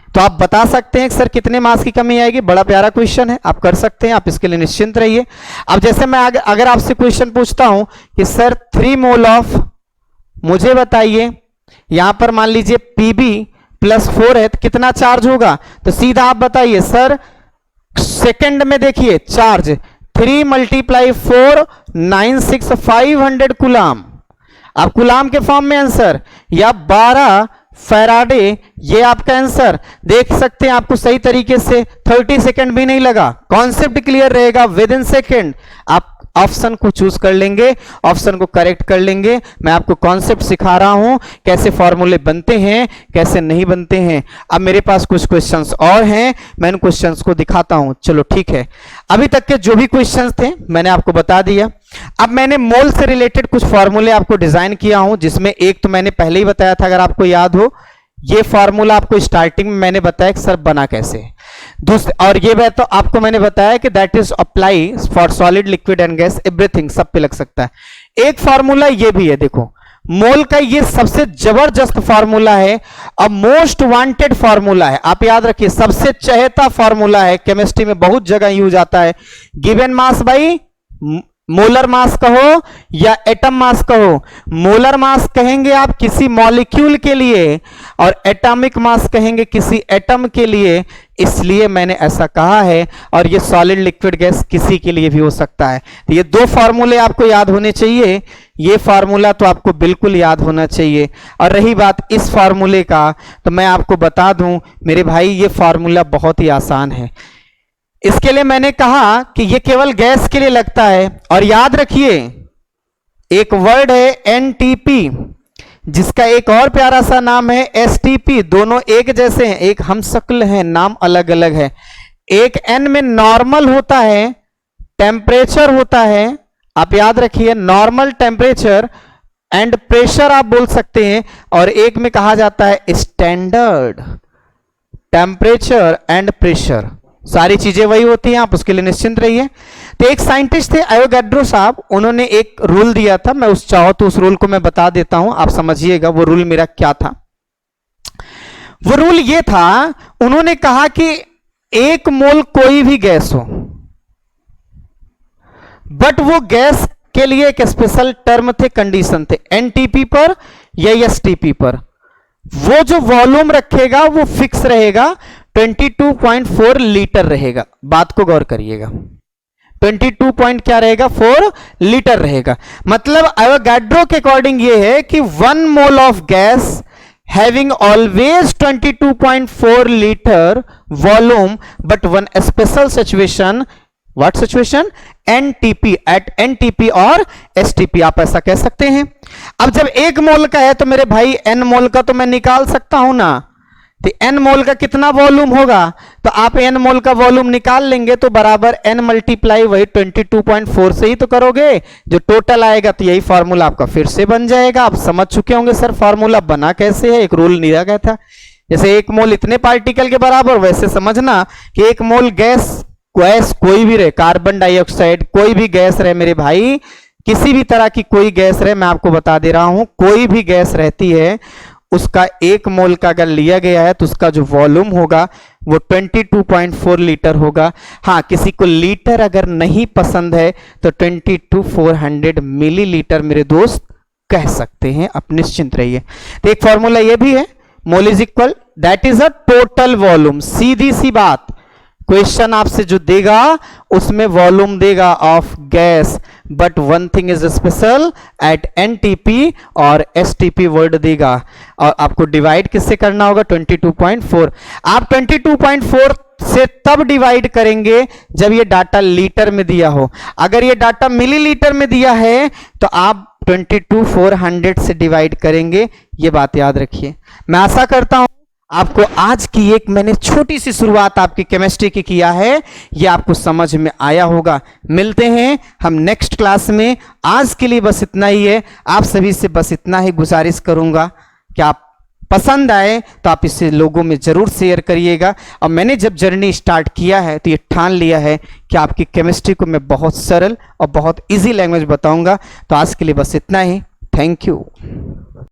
तो आप बता सकते हैं कि सर कितने मास की कमी आएगी। बड़ा प्यारा क्वेश्चन है, आप कर सकते हैं, आप इसके लिए निश्चिंत रहिए। अब जैसे मैं अगर आपसे क्वेश्चन पूछता हूं कि सर 3 मोल ऑफ मुझे बताइए, यहां पर मान लीजिए Pb+4 है तो कितना चार्ज होगा, तो सीधा आप बताइए सर सेकंड में देखिए चार्ज 3 × 4 96500 कूलाम। अब कूलाम के फॉर्म में आंसर, या 12 फैराडे, ये आपका आंसर देख सकते हैं। आपको सही तरीके से 30 सेकंड भी नहीं लगा, कॉन्सेप्ट क्लियर रहेगा विद इन सेकंड। आप ऑप्शन को चूज कर लेंगे, ऑप्शन को करेक्ट कर लेंगे। मैं आपको कॉन्सेप्ट सिखा रहा हूं, कैसे फॉर्मूले बनते हैं कैसे नहीं बनते हैं। अब मेरे पास कुछ क्वेश्चंस और हैं, मैं इन क्वेश्चंस को दिखाता हूं। चलो ठीक है, अभी तक के जो भी क्वेश्चंस थे मैंने आपको बता दिया। अब मैंने मोल से रिलेटेड कुछ फॉर्मूले आपको डिजाइन किया हूं, जिसमें एक तो मैंने पहले ही बताया था, अगर आपको याद हो, ये फॉर्मूला आपको स्टार्टिंग में मैंने बताया कि सर बना कैसे। दूसरा, और ये तो आपको मैंने बताया कि that is apply for solid liquid and gas everything, सब पे लग सकता है। एक फॉर्मूला ये भी है, देखो मोल का ये सबसे जबरदस्त फॉर्मूला है और मोस्ट वांटेड फॉर्मूला है। आप याद रखिए, सबसे चहेता फॉर्मूला है, केमिस्ट्री में बहुत जगह यूज आता है। Given mass by molar mass कहो या एटम मास कहो। मोलर मास कहेंगे आप किसी मॉलिक्यूल के लिए और एटॉमिक मास कहेंगे किसी एटम के लिए, इसलिए मैंने ऐसा कहा है। और ये सॉलिड लिक्विड गैस किसी के लिए भी हो सकता है। तो ये दो फार्मूले आपको याद होने चाहिए, ये फार्मूला तो आपको बिल्कुल याद होना चाहिए। और रही बात इस फार्मूले का, तो मैं आपको बता दूं मेरे भाई, ये फार्मूला बहुत ही आसान है। इसके लिए मैंने कहा कि ये केवल गैस के लिए लगता है। और याद रखिए एक वर्ड है एनटीपी, जिसका एक और प्यारा सा नाम है एसटीपी। दोनों एक जैसे हैं, एक हमशक्ल हैं, नाम अलग अलग है। एक एन में नॉर्मल होता है, टेम्परेचर होता है, आप याद रखिए, नॉर्मल टेम्परेचर एंड प्रेशर आप बोल सकते हैं, और एक में कहा जाता है स्टैंडर्ड टेम्परेचर एंड प्रेशर। सारी चीजें वही होती हैं, आप उसके लिए निश्चिंत रहिए। तो एक साइंटिस्ट थे एवोगैड्रो साहब, उन्होंने एक रूल दिया था, मैं चाहो तो उस रूल को मैं बता देता हूं, आप समझिएगा वो रूल मेरा क्या था। वो रूल ये था, उन्होंने कहा कि एक मोल कोई भी गैस हो, बट वो गैस के लिए एक स्पेशल टर्म थे, कंडीशन थे, एनटीपी पर या एसटीपी पर। वो जो वॉल्यूम रखेगा वो फिक्स रहेगा, 22.4 लीटर रहेगा। बात को गौर करिएगा, 22 पॉइंट क्या रहेगा, 4 लीटर रहेगा। मतलब एवोगैड्रो के अकॉर्डिंग ये है कि 1 mole of gas having always 22.4 litre volume, but one special situation, what situation, NTP, eight NTP और एसटीपी, आप ऐसा कह सकते हैं। अब जब 1 मोल का है तो मेरे भाई एन मोल का तो मैं निकाल सकता हूं ना, तो एन मोल का कितना वॉल्यूम होगा, तो आप एन मोल का वॉल्यूम निकाल लेंगे तो बराबर एन मल्टीप्लाई वही 22.4 से ही तो करोगे, जो टोटल आएगा, तो यही फार्मूला आपका फिर से बन जाएगा। आप समझ चुके होंगे सर फार्मूला बना कैसे है, एक रूल दिया गया था, जैसे 1 मोल इतने पार्टिकल के बराबर, वैसे समझना कि 1 मोल गैस कोई भी रहे, कार्बन डाइऑक्साइड कोई भी गैस रहे मेरे भाई, किसी भी तरह की कोई गैस रहे, मैं आपको बता दे रहा हूं, कोई भी गैस रहती है, उसका 1 मोल का अगर लिया गया है तो उसका जो वॉल्यूम होगा वो 22.4 लीटर होगा। हाँ, किसी को लीटर अगर नहीं पसंद है तो 22,400 मिलीलीटर मेरे दोस्त कह सकते हैं, आप निश्चिंत रहिए। तो एक फॉर्मूला ये भी है, mole is equal, that is a total volume. सीधी सी बात, क्वेश्चन आपसे जो देगा उसमें वॉल्यूम देगा of gas, but one thing is special, at NTP और एसटीपी वर्ड देगा, और आपको डिवाइड किससे करना होगा, 22.4। आप 22.4 से तब डिवाइड करेंगे जब ये डाटा लीटर में दिया हो। अगर ये डाटा मिलीलीटर में दिया है तो आप 22,400 से डिवाइड करेंगे, ये बात याद रखिए। मैं आशा करता हूं आपको आज की एक मैंने छोटी सी शुरुआत आपकी केमिस्ट्री की किया है, ये आपको समझ में आया होगा। मिलते हैं हम नेक्स्ट क्लास में, आज के लिए बस इतना ही है। आप सभी से बस इतना ही गुजारिश करूंगा कि आप पसंद आए तो आप इसे लोगों में जरूर शेयर करिएगा। और मैंने जब जर्नी स्टार्ट किया है तो ये ठान लिया है कि आपकी केमिस्ट्री को मैं बहुत सरल और बहुत इजी लैंग्वेज बताऊंगा। तो आज के लिए बस इतना ही, थैंक यू।